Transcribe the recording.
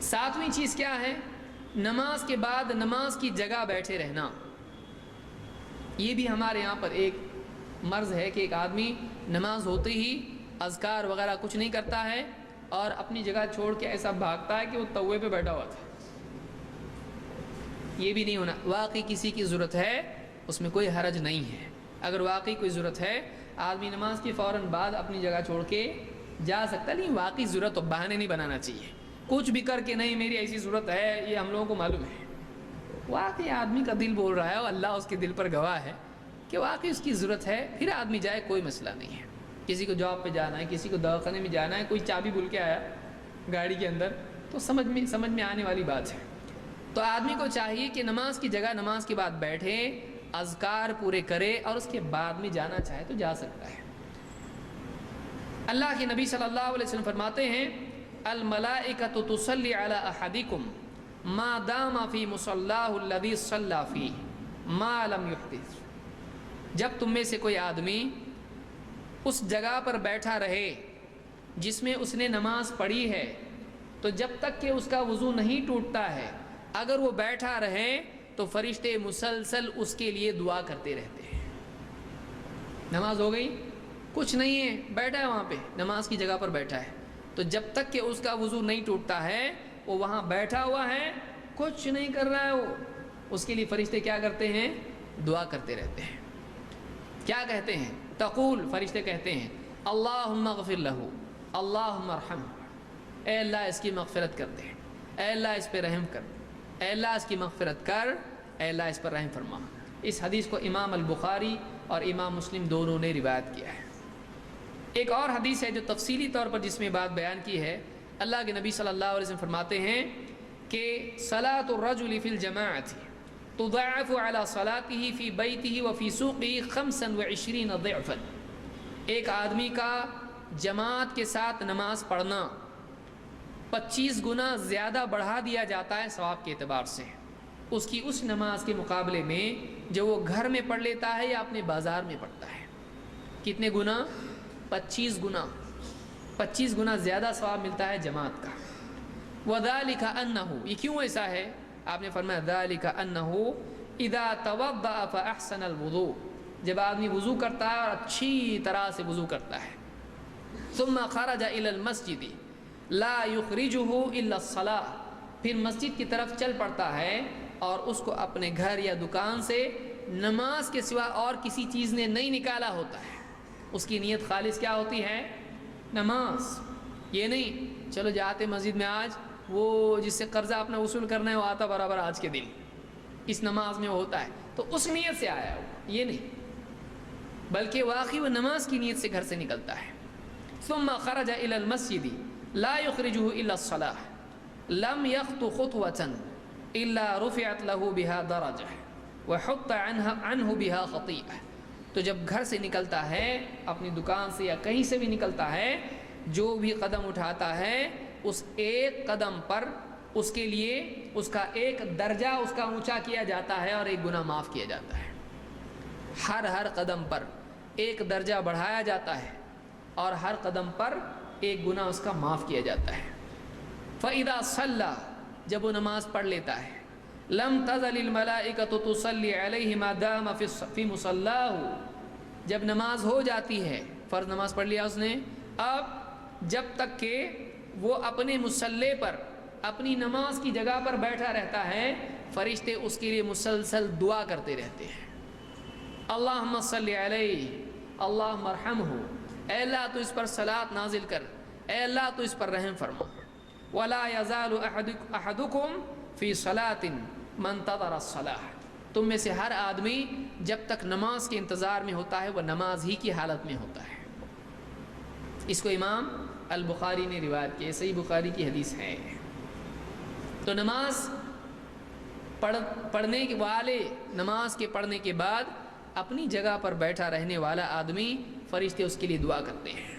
ساتویں چیز کیا ہے؟ نماز کے بعد نماز کی جگہ بیٹھے رہنا۔ یہ بھی ہمارے یہاں پر ایک مرض ہے کہ ایک آدمی نماز ہوتے ہی اذکار وغیرہ کچھ نہیں کرتا ہے اور اپنی جگہ چھوڑ کے ایسا بھاگتا ہے کہ وہ توے پہ بیٹھا ہوا تھا۔ یہ بھی نہیں ہونا۔ واقعی کسی کی ضرورت ہے اس میں کوئی حرج نہیں ہے۔ اگر واقعی کوئی ضرورت ہے آدمی نماز کے فوراً بعد اپنی جگہ چھوڑ کے جا سکتا ہے، لیکن واقعی ضرورت تو بہانے نہیں بنانا چاہیے، کچھ بھی کر کے نہیں میری ایسی ضرورت ہے، یہ ہم لوگوں کو معلوم ہے۔ واقعی آدمی کا دل بول رہا ہے اور اللہ اس کے دل پر گواہ ہے کہ واقعی اس کی ضرورت ہے، پھر آدمی جائے، کوئی مسئلہ نہیں ہے۔ کسی کو جاب پہ جانا ہے، کسی کو دواخانے میں جانا ہے، کوئی چابی بھول کے آیا گاڑی کے اندر، تو سمجھ میں آنے والی بات ہے۔ تو آدمی کو چاہیے کہ نماز کی جگہ نماز کے بعد بیٹھے، اذکار پورے کرے اور اس کے بعد میں جانا چاہے تو جا سکتا ہے۔ اللہ کے نبی صلی اللہ علیہ وسلم فرماتے ہیں الملائکۃ تصلی علی احدکم ما دام فی مصلاہ الذی صلی فیہ ما لم یحدث۔ جب تم میں سے کوئی آدمی اس جگہ پر بیٹھا رہے جس میں اس نے نماز پڑھی ہے، تو جب تک کہ اس کا وضو نہیں ٹوٹتا ہے اگر وہ بیٹھا رہے تو فرشتے مسلسل اس کے لیے دعا کرتے رہتے ہیں۔ نماز ہو گئی، کچھ نہیں ہے، بیٹھا ہے وہاں پہ، نماز کی جگہ پر بیٹھا ہے، تو جب تک کہ اس کا وضو نہیں ٹوٹتا ہے وہ وہاں بیٹھا ہوا ہے، کچھ نہیں کر رہا ہے، وہ اس کے لیے فرشتے کیا کرتے ہیں؟ دعا کرتے رہتے ہیں۔ کیا کہتے ہیں؟ تقول، فرشتے کہتے ہیں اللہم اغفر لہ، اللہم ارحمہ، اے اللہ اس کی مغفرت کر دے، اے اللہ اس پہ رحم کر، اے اللہ اس کی مغفرت کر، اے اللہ اس پر رحم فرما۔ اس حدیث کو امام البخاری اور امام مسلم دونوں نے روایت کیا ہے۔ ایک اور حدیث ہے جو تفصیلی طور پر جس میں بات بیان کی ہے، اللہ کے نبی صلی اللہ علیہ وسلم فرماتے ہیں کہ صلاۃ الرجل فی الجماعۃ تضاعف علی صلاتہ فی بیتہ وفی سوقہ 25 ضعفا۔ ایک آدمی کا جماعت کے ساتھ نماز پڑھنا 25 گنا زیادہ بڑھا دیا جاتا ہے ثواب کے اعتبار سے، اس کی اس نماز کے مقابلے میں جو وہ گھر میں پڑھ لیتا ہے یا اپنے بازار میں پڑھتا ہے۔ کتنے گنا؟ 25 گنا، 25 گنا زیادہ ثواب ملتا ہے جماعت کا۔ وَذَلِكَ أَنَّهُ، یہ کیوں ایسا ہے؟ آپ نے فرمایا ذَلِكَ أَنَّهُ إِذَا تَوَضَّأَ فَأَحْسَنَ الْوُضُوء، جب آدمی وضو کرتا ہے اور اچھی طرح سے وضو کرتا ہے، ثُمَّ خَرَجَ إِلَى الْمَسْجِدِ لَا يُخْرِجُهُ إِلَّا الصَّلَاةِ، پھر مسجد کی طرف چل پڑتا ہے اور اس کو اپنے گھر یا دکان سے نماز کے سوا اور کسی چیز نے نہیں نکالا ہوتا ہے، اس کی نیت خالص کیا ہوتی ہے؟ نماز۔ یہ نہیں چلو جاتے مسجد میں آج وہ جس سے قرضہ اپنا وصول کرنا ہے وہ آتا برابر آج کے دن اس نماز میں ہوتا ہے، تو اس نیت سے آیا ہو، یہ نہیں، بلکہ واقعی وہ نماز کی نیت سے گھر سے نکلتا ہے۔ ثم خرج الى المسجد لا يخرجه الا الصلاة لم يخط خطوة الا رفعت له بها درجة وحط عنه بها خطيئة۔ تو جب گھر سے نکلتا ہے اپنی دکان سے یا کہیں سے بھی نکلتا ہے، جو بھی قدم اٹھاتا ہے اس ایک قدم پر اس کے لیے اس کا ایک درجہ اس کا اونچا کیا جاتا ہے اور ایک گناہ معاف کیا جاتا ہے۔ ہر قدم پر ایک درجہ بڑھایا جاتا ہے اور ہر قدم پر ایک گناہ اس کا معاف کیا جاتا ہے۔ فَإِذَا صَلَّى، جب وہ نماز پڑھ لیتا ہے، لم تزل الملائکۃ تصلی علیہ ما دام فی مصلاہ، جب نماز ہو جاتی ہے، فرض نماز پڑھ لیا اس نے، اب جب تک کہ وہ اپنے مصلی پر اپنی نماز کی جگہ پر بیٹھا رہتا ہے، فرشتے اس کے لیے مسلسل دعا کرتے رہتے ہیں، اللہم صلی علیہ، اللہم ارحمہ، اے اللہ تو اس پر صلاۃ نازل کر، اے اللہ تو اس پر رحم فرما۔ ولا یزال احدکم فی صلاۃ منتظر الصلاۃ، تم میں سے ہر آدمی جب تک نماز کے انتظار میں ہوتا ہے وہ نماز ہی کی حالت میں ہوتا ہے۔ اس کو امام البخاری نے روایت کی، صحیح بخاری کی حدیث ہے۔ تو نماز پڑھنے والے، نماز کے پڑھنے کے بعد اپنی جگہ پر بیٹھا رہنے والا آدمی، فرشتے اس کے لیے دعا کرتے ہیں۔